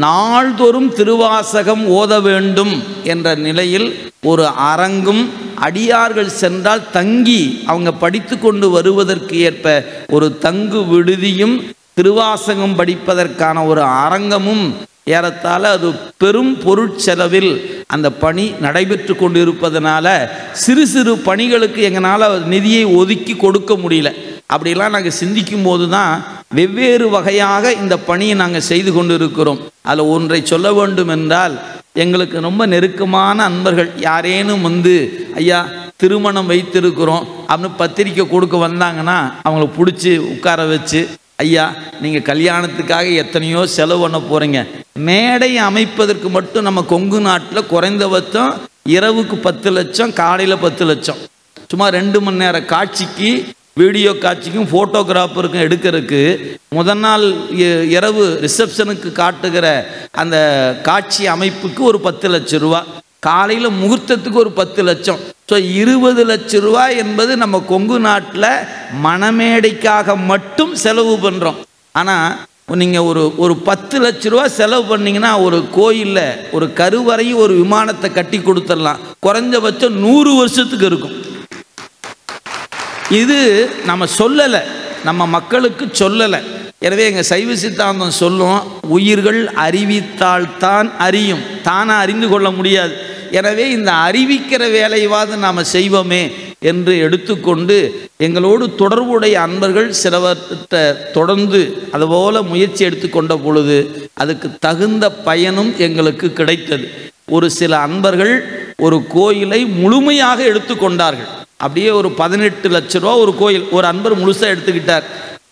நாள்தோறும் திருவாசகம் ஓத வேண்டும் என்ற நிலையில் ஒரு அரங்கும், அடியார்கள் சென்றால் தங்கி அவங்க படித்து கொண்டு வருவதற்கு ஏற்ப ஒரு தங்கு விடுதியும், திருவாசகம் படிப்பதற்கான ஒரு அரங்கமும், ஏறத்தாழ அது பெரும் பொருட்செலவில் அந்த பணி நடைபெற்று கொண்டு இருப்பதனால சிறு சிறு பணிகளுக்கு எங்களால் நிதியை ஒதுக்கி கொடுக்க முடியல. அப்படிலாம் நாங்கள் சிந்திக்கும் போது தான் வெவ்வேறு வகையாக இந்த பணியை நாங்கள் செய்து கொண்டு இருக்கிறோம். அதில் ஒன்றை சொல்ல வேண்டும் என்றால், எங்களுக்கு ரொம்ப நெருக்கமான அன்பர்கள் யாரேனும் வந்து ஐயா திருமணம் வைத்திருக்கிறோம் அப்படின்னு பத்திரிக்கை கொடுக்க வந்தாங்கன்னா அவங்கள பிடிச்சி உட்கார வச்சு, ஐயா நீங்கள் கல்யாணத்துக்காக எத்தனையோ செலவு பண்ண போகிறீங்க, மேடை அமைப்பதற்கு மட்டும் நம்ம கொங்கு நாட்டில் குறைந்தபட்சம் இரவுக்கு 10 லட்சம், காலையில் 10 லட்சம், சும்மா 2 மணி நேர காட்சிக்கு, வீடியோ காட்சிக்கும் ஃபோட்டோகிராஃபருக்கும் எடுக்கிறதுக்கு முதல் நாள் இரவு ரிசப்ஷனுக்கு காட்டுகிற அந்த காட்சி அமைப்புக்கு ஒரு 10 லட்சம் ரூபா, காலையில் முகூர்த்தத்துக்கு ஒரு 10 லட்சம். ஸோ 20 லட்சம் ரூபா என்பது நம்ம கொங்கு நாட்டில் மணமேடைக்காக மட்டும் செலவு பண்ணுறோம். ஆனால் நீங்கள் ஒரு 10 லட்ச ரூபா செலவு பண்ணிங்கன்னா ஒரு கோயிலில் ஒரு கருவறையும் ஒரு விமானத்தை கட்டி கொடுத்துடலாம். குறைஞ்சபட்சம் 100 வருஷத்துக்கு இருக்கும். இது நம்ம சொல்லலை, நம்ம மக்களுக்கு சொல்லலை. எனவே எங்கள் சைவ சித்தாந்தம் சொல்லும், உயிர்கள் அறிவித்தால்தான் அறியும், தானாக அறிந்து கொள்ள முடியாது. எனவே இந்த அறிவிக்கிற வேலையாவது நாம் செய்வோமே என்று எடுத்துக்கொண்டு எங்களோடு தொடர்புடைய அன்பர்கள் சிலவற்ற தொடர்ந்து அதுபோல் முயற்சி எடுத்துக்கொண்ட பொழுது அதுக்கு தகுந்த பயனும் எங்களுக்கு கிடைத்தது. ஒரு சில அன்பர்கள் ஒரு கோயிலை முழுமையாக எடுத்துக்கொண்டார்கள். அப்படியே ஒரு 18 லட்ச ரூபா ஒரு கோயில் ஒரு அன்பர் முழுசாக எடுத்துக்கிட்டார்.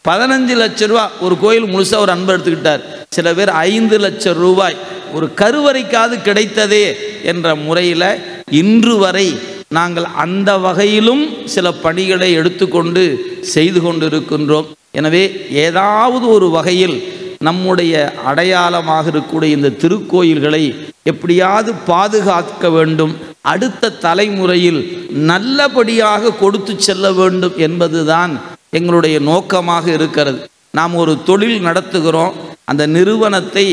15 லட்ச ரூபா ஒரு கோயில் முழுசாக ஒரு அன்பர் எடுத்துக்கிட்டார். சில பேர் 5 லட்சம் ரூபாய் ஒரு கருவறைக்காவது கிடைத்ததே என்ற முறையில் இன்று வரை நாங்கள் அந்த வகையிலும் சில பணிகளை எடுத்துக்கொண்டு செய்து கொண்டிருக்கின்றோம். எனவே ஏதாவது ஒரு வகையில் நம்முடைய அடையாளமாக இருக்கக்கூடிய இந்த திருக்கோயில்களை எப்படியாவது பாதுகாக்க வேண்டும், அடுத்த தலைமுறையில் நல்லபடியாக கொடுத்து செல்ல வேண்டும் என்பதுதான் எங்களுடைய நோக்கமாக இருக்கிறது. நாம் ஒரு தொழில் நடத்துகிறோம், அந்த நிறுவனத்தை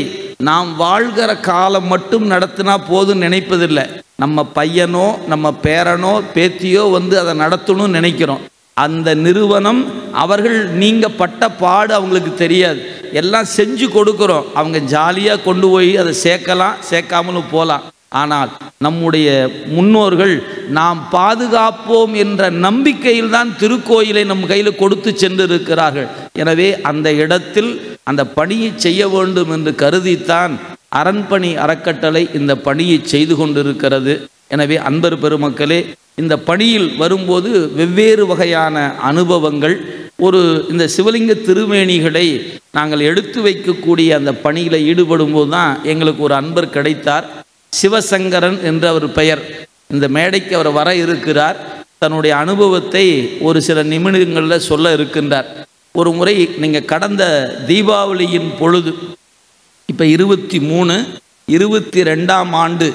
நாம் வாழ்கிற காலம் மட்டும் நடத்தினா போதும் நினைப்பதில்லை. நம்ம பையனோ நம்ம பேரனோ பேத்தியோ வந்து அதை நடத்தணும்னு நினைக்கிறோம். அந்த நிறுவனம் அவர்கள் நீங்கள் பட்ட பாடு அவங்களுக்கு தெரியாது, எல்லாம் செஞ்சு கொடுக்குறோம். அவங்க ஜாலியாக கொண்டு போய் அதை சேர்க்கலாம், சேர்க்காமலும் போகலாம். ஆனால் நம்முடைய முன்னோர்கள் நாம் பாதுகாப்போம் என்ற நம்பிக்கையில் தான் திருக்கோயிலை நம் கையில் கொடுத்து சென்றிருக்கிறார்கள். எனவே அந்த இடத்தில் அந்த பணியை செய்ய வேண்டும் என்று கருதித்தான் அரண்பணி அறக்கட்டளை இந்த பணியை செய்து கொண்டிருக்கிறது. எனவே அன்பர் பெருமக்களே, இந்த பணியில் வரும்போது வெவ்வேறு வகையான அனுபவங்கள், இந்த சிவலிங்க திருமேனிகளை நாங்கள் எடுத்து வைக்கக்கூடிய அந்த பணியில் ஈடுபடும் போது தான் எங்களுக்கு ஒரு அன்பர் கிடைத்தார். சிவசங்கரன் என்று அவர் பெயர். இந்த மேடைக்கு அவர் வர இருக்கிறார். தன்னுடைய அனுபவத்தை ஒரு சில நிமிடங்களில் சொல்ல இருக்கின்றார். ஒரு முறை நீங்கள் கடந்த தீபாவளியின் பொழுது, இப்போ 23, 22ஆம் ஆண்டு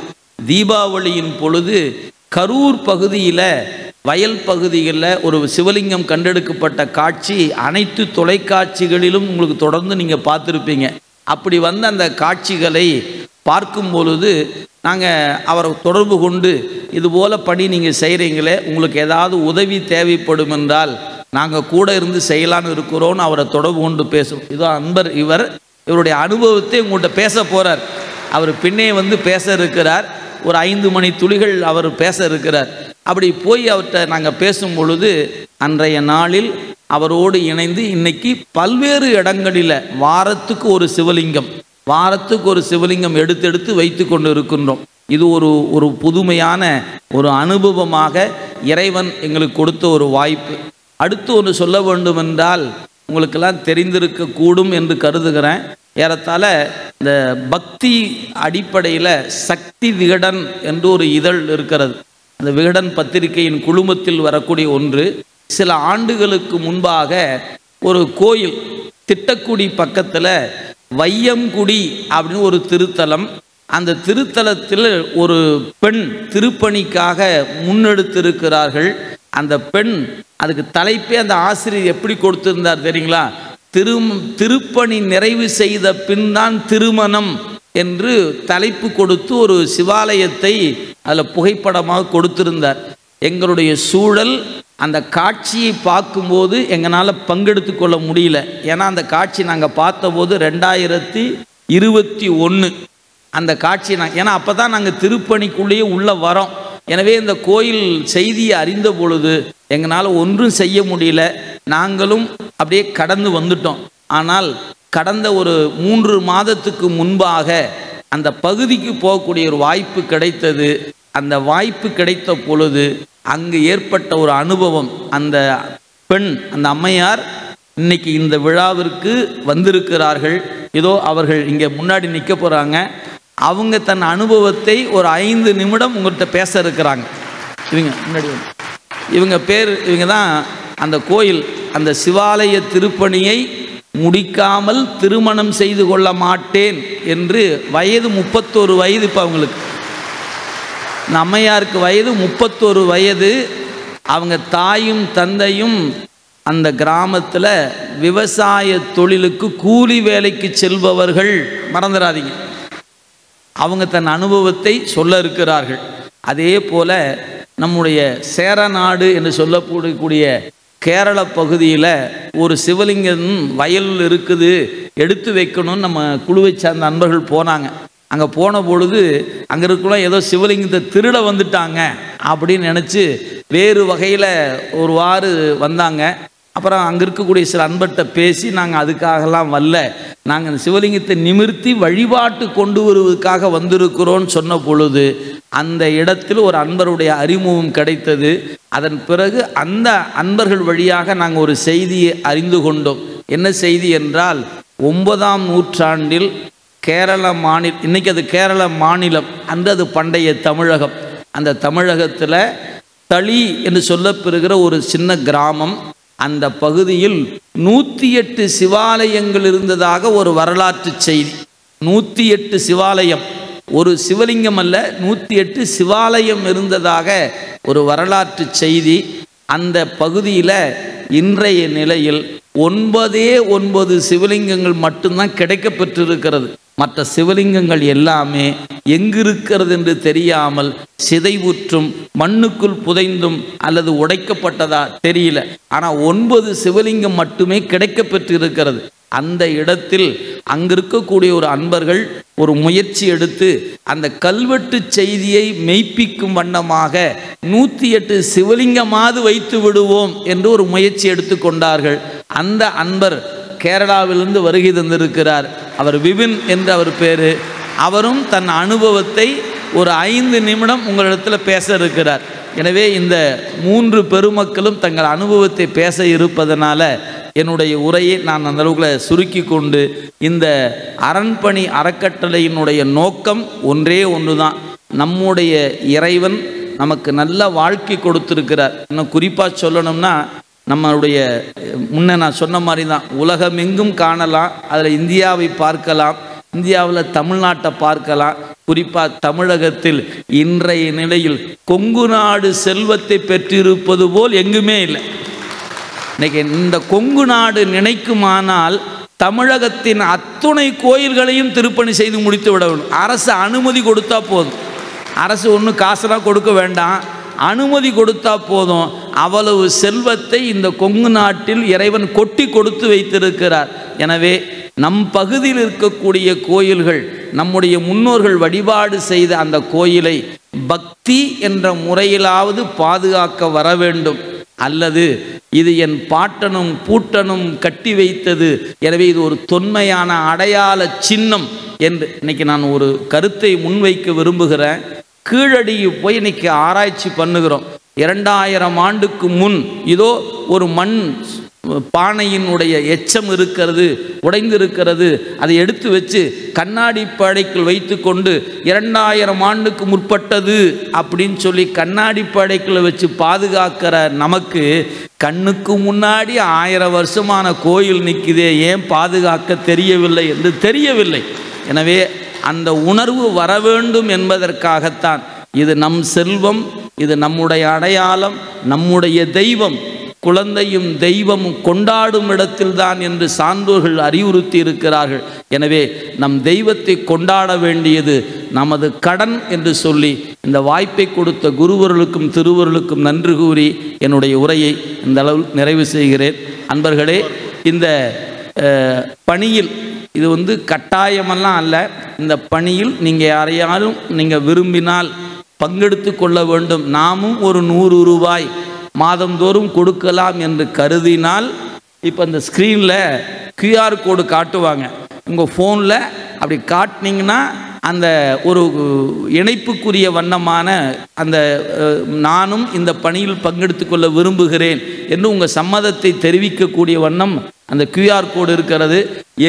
தீபாவளியின் பொழுது கரூர் பகுதியில் வயல் பகுதிகளில் ஒரு சிவலிங்கம் கண்டெடுக்கப்பட்ட காட்சி அனைத்து தொலைக்காட்சிகளிலும் உங்களுக்கு தொடர்ந்து நீங்கள் பார்த்துருப்பீங்க. அப்படி வந்த அந்த காட்சிகளை பார்க்கும் பொழுது நாங்கள் அவரை தொடர்பு கொண்டு, இதுபோல் பணி நீங்கள் செய்கிறீங்களே, உங்களுக்கு ஏதாவது உதவி தேவைப்படும் என்றால் நாங்கள் கூட இருந்து செய்யலான்னு இருக்கிறோன்னு அவரை தொடர்பு கொண்டு பேசும். இதோ அன்பர் இவருடைய அனுபவத்தை உங்கள்கிட்ட பேச போகிறார். அவர் பின்னே வந்து பேச இருக்கிறார். ஒரு 5 மணி துளிகள் அவர் பேச இருக்கிறார். அப்படி போய் அவர்கிட்ட நாங்கள் பேசும் பொழுது அன்றைய நாளில் அவரோடு இணைந்து இன்னைக்கு பல்வேறு இடங்களில் வாரத்துக்கு ஒரு சிவலிங்கம் எடுத்து வைத்து கொண்டு இருக்கின்றோம். இது ஒரு புதுமையான ஒரு அனுபவமாக இறைவன் எங்களுக்கு கொடுத்த ஒரு வாய்ப்பு. அடுத்து ஒன்று சொல்ல வேண்டுமென்றால் உங்களுக்கெல்லாம் தெரிந்திருக்கக்கூடும் என்று கருதுகிறேன். ஏறத்தாழ இந்த பக்தி அடிப்படையில் சக்தி விகடன் என்று ஒரு இதழ் இருக்கிறது. அந்த விகடன் பத்திரிகையின் குழுமத்தில் வரக்கூடிய ஒன்று. சில ஆண்டுகளுக்கு முன்பாக ஒரு கோயில் திட்டக்குடி பக்கத்தில் வையம்குடி அப்படின்னு ஒரு திருத்தலம். அந்த திருத்தலத்தில் ஒரு பெண் திருப்பணிக்காக முன்னெடுத்திருக்கிறார்கள். அந்த பெண் அதுக்கு தலைப்பே அந்த ஆசிரியர் எப்படி கொடுத்திருந்தார் தெரியுங்களா? திருப்பணி நிறைவு செய்த பின் தான் திருமணம் என்று தலைப்பு கொடுத்து ஒரு சிவாலயத்தை அதில் புகைப்படமாக கொடுத்திருந்தார். எங்களுடைய சூழல் அந்த காட்சியை பார்க்கும்போது எங்களால் பங்கெடுத்து கொள்ள முடியல. ஏன்னா அந்த காட்சி நாங்கள் பார்த்தபோது 2021 அந்த காட்சி ஏன்னா அப்போ தான் நாங்கள் திருப்பணிக்குள்ளேயே உள்ளே வரோம். எனவே இந்த கோயில் செய்தியை அறிந்த பொழுது எங்களால் ஒன்றும் செய்ய முடியல. நாங்களும் அப்படியே கடந்து வந்துட்டோம். ஆனால் கடந்த ஒரு 3 மாதத்துக்கு முன்பாக அந்த பகுதிக்கு போகக்கூடிய ஒரு வாய்ப்பு கிடைத்தது. அந்த வாய்ப்பு கிடைத்த பொழுது அங்கு ஏற்பட்ட ஒரு அனுபவம். அந்த பெண், அந்த அம்மையார் இன்னைக்கு இந்த விழாவிற்கு வந்திருக்கிறார்கள். ஏதோ அவர்கள் இங்கே முன்னாடி நிற்க போகிறாங்க. அவங்க தன் அனுபவத்தை ஒரு 5 நிமிடம் உங்கள்கிட்ட பேச இருக்கிறாங்க. இவங்க தான் அந்த கோயில் அந்த சிவாலய திருப்பணியை முடிக்காமல் திருமணம் செய்து கொள்ள மாட்டேன் என்று வயது 31 வயது. இப்போ அவங்களுக்கு இந்த அம்மையாருக்கு வயது 31 வயது. அவங்க தாயும் தந்தையும் அந்த கிராமத்தில் விவசாய தொழிலுக்கு கூலி வேலைக்கு செல்பவர்கள், மறந்துடாதீங்க. அவங்க தன் அனுபவத்தை சொல்ல இருக்கிறார்கள். அதே போல் நம்முடைய சேரநாடு என்று சொல்லக்கூடிய கேரள பகுதியில் ஒரு சிவலிங்கம் வயலில் இருக்குது, எடுத்து வைக்கணும்னு நம்ம குழுவை சார்ந்த நண்பர்கள் போனாங்க. அங்கே போன பொழுது அங்கே இருக்கலாம் ஏதோ சிவலிங்கத்தை திருட வந்துட்டாங்க அப்படின்னு நினச்சி வேறு வகையில் ஒருவாறு வந்தாங்க. அப்புறம் அங்கே இருக்கக்கூடிய சில அன்பர்கிட்ட பேசி நாங்கள் அதுக்காகலாம் வரல, நாங்கள் அந்த சிவலிங்கத்தை நிமிர்த்தி வழிபாட்டு கொண்டு வருவதற்காக வந்திருக்கிறோன்னு சொன்ன பொழுது அந்த இடத்தில் ஒரு அன்பருடைய அறிமுகம் கிடைத்தது. அதன் பிறகு அந்த அன்பர்கள் வழியாக நாங்கள் ஒரு செய்தியை அறிந்து கொண்டோம். என்ன செய்தி என்றால் 9ஆம் நூற்றாண்டில் கேரள மாநிலம், இன்றைக்கி அது கேரள மாநிலம், அது பண்டைய தமிழகம். அந்த தமிழகத்தில் தளி என்று சொல்லப்பெறுகிற ஒரு சின்ன கிராமம். அந்த பகுதியில் 108 சிவாலயங்கள் இருந்ததாக ஒரு வரலாற்று செய்தி. 108 சிவாலயம், ஒரு சிவலிங்கம் அல்ல, 108 சிவாலயம் இருந்ததாக ஒரு வரலாற்று செய்தி. அந்த பகுதியில் இன்றைய நிலையில் 9 சிவலிங்கங்கள் மட்டும்தான் கிடைக்கப்பெற்றிருக்கிறது. மற்ற சிவலிங்கங்கள் எல்லாமே எங்கிருக்கிறது என்று தெரியாமல் சிதைவுற்றும் மண்ணுக்குள் புதைந்தும் அல்லது உடைக்கப்பட்டதா தெரியல. ஆனால் 9 சிவலிங்கம் மட்டுமே கிடைக்கப்பெற்றிருக்கிறது. அந்த இடத்தில் அங்கிருக்கக்கூடிய ஒரு அன்பர்கள் ஒரு முயற்சி எடுத்து அந்த கல்வெட்டு செய்தியை மெய்ப்பிக்கும் வண்ணமாக 108 சிவலிங்கமாவது வைத்து விடுவோம் என்று ஒரு முயற்சி எடுத்து கொண்டார்கள். அந்த அன்பர் கேரளாவிலிருந்து வருகை தந்திருக்கிறார். அவர் விபின் என்று அவர் பேர். அவரும் தன் அனுபவத்தை ஒரு 5 நிமிடம் உங்களிடத்தில் பேச இருக்கிறார். எனவே இந்த 3 பெருமக்களும் தங்கள் அனுபவத்தை பேச இருப்பதனால என்னுடைய உரையை நான் அந்த அளவுக்கு சுருக்கி கொண்டு, இந்த அரண்பணி அறக்கட்டளையினுடைய நோக்கம் ஒன்றே ஒன்று தான். நம்முடைய இறைவன் நமக்கு நல்ல வாழ்க்கை கொடுத்திருக்கிறார். இன்னும் குறிப்பாக சொல்லணும்னா, நம்மளுடைய முன்ன நான் சொன்ன மாதிரி தான், உலகமெங்கும் காணலாம். அதில் இந்தியாவை பார்க்கலாம், இந்தியாவில் தமிழ்நாட்டை பார்க்கலாம். குறிப்பாக தமிழகத்தில் இன்றைய நிலையில் கொங்கு நாடு செல்வத்தை பெற்றிருப்பது போல் எங்குமே இல்லை. இன்னைக்கு இந்த கொங்கு நாடு நினைக்குமானால் தமிழகத்தின் அத்துணை கோயில்களையும் திருப்பணி செய்து முடித்து விட வேண்டும். அரசு அனுமதி கொடுத்தா போதும். அரசு ஒன்றும் காசெல்லாம் கொடுக்க வேண்டாம், அனுமதி கொடுத்தா போதும். அவ்வளவு செல்வத்தை இந்த கொங்கு நாட்டில் இறைவன் கொட்டி கொடுத்து வைத்திருக்கிறார். எனவே நம் பகுதியில் இருக்கக்கூடிய கோயில்கள், நம்முடைய முன்னோர்கள் வழிபாடு செய்த அந்த கோயிலை பக்தி என்ற முறையிலாவது பாதுகாக்க வர வேண்டும். அல்லது இது என் பாட்டனும் பூட்டனும் கட்டி வைத்தது, எனவே இது ஒரு தொன்மையான அடையாள சின்னம் என்று இன்னைக்கு நான் ஒரு கருத்தை முன்வைக்க விரும்புகிறேன். கீழடியை போய் இன்னைக்கு ஆராய்ச்சி பண்ணுகிறோம். 2000 ஆண்டுக்கு முன் இதோ ஒரு மண் பானையினுடைய எச்சம் இருக்கிறது, உடைந்திருக்கிறது, அதை எடுத்து வச்சு கண்ணாடி படைக்குள் வைத்து கொண்டு 2000 ஆண்டுக்கு முற்பட்டது அப்படின்னு சொல்லி கண்ணாடி படைக்குள்ள வச்சு பாதுகாக்கிற நமக்கு கண்ணுக்கு முன்னாடி 1000 வருஷமான கோயில் நிற்குதே, ஏன் பாதுகாக்க தெரியவில்லை என்று தெரியவில்லை. எனவே அந்த உணர்வு வர வேண்டும் என்பதற்காகத்தான் இது நம் செல்வம், இது நம்முடைய அடையாளம், நம்முடைய தெய்வம், குழந்தையும் தெய்வமும் கொண்டாடும் இடத்தில்தான் என்று சான்றோர்கள் அறிவுறுத்தி இருக்கிறார்கள். எனவே நம் தெய்வத்தை கொண்டாட வேண்டியது நமது கடன் என்று சொல்லி இந்த வாய்ப்பை கொடுத்த குருவர்களுக்கும் திருவர்களுக்கும் நன்றி கூறி என்னுடைய உரையை இந்த அளவில் நிறைவு செய்கிறேன். அன்பர்களே, இந்த பணியில் இது கட்டாயமெல்லாம் அல்ல. இந்த பணியில் நீங்கள் யாரையாலும் நீங்கள் விரும்பினால் பங்கெடுத்து கொள்ள வேண்டும். நாமும் ஒரு 100 ரூபாய் மாதந்தோறும் கொடுக்கலாம் என்று கருதினால், இப்போ இந்த ஸ்க்ரீனில் QR கோடு காட்டுவாங்க. உங்கள் ஃபோனில் அப்படி காட்டினீங்கன்னா அந்த ஒரு இணைப்புக்குரிய வண்ணமான அந்த நானும் இந்த பணியில் பங்கெடுத்து கொள்ள விரும்புகிறேன் என்று உங்கள் சம்மதத்தை தெரிவிக்கக்கூடிய வண்ணம் அந்த QR கோடு இருக்கிறது.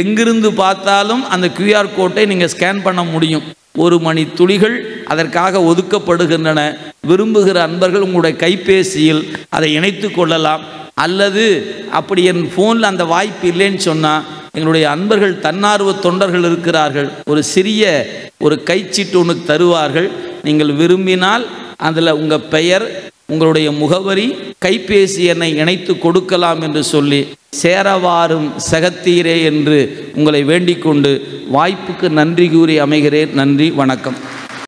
எங்கிருந்து பார்த்தாலும் அந்த QR கோட்டை நீங்கள் ஸ்கேன் பண்ண முடியும். 1 மணி துளிகள் அதற்காக ஒதுக்கப்படுகின்றன. விரும்புகிற அன்பர்கள் உங்களுடைய கைபேசியில் அதை இணைத்து கொள்ளலாம். அல்லது அப்படி என் ஃபோனில் அந்த வாய்ப்பு இல்லைன்னு சொன்னால் எங்களுடைய அன்பர்கள் தன்னார்வ தொண்டர்கள் இருக்கிறார்கள், ஒரு சிறிய ஒரு கைச்சீட்டு ஒன்று தருவார்கள். நீங்கள் விரும்பினால் அதில் உங்கள் பெயர், உங்களுடைய முகவரி, கைபேசி எண்ணை இணைத்து கொடுக்கலாம் என்று சொல்லி சேரவாரும் சகத்தீரே என்று உங்களை வேண்டிக் கொண்டு வாய்ப்புக்கு நன்றி கூறி அமைகிறேன். நன்றி, வணக்கம்.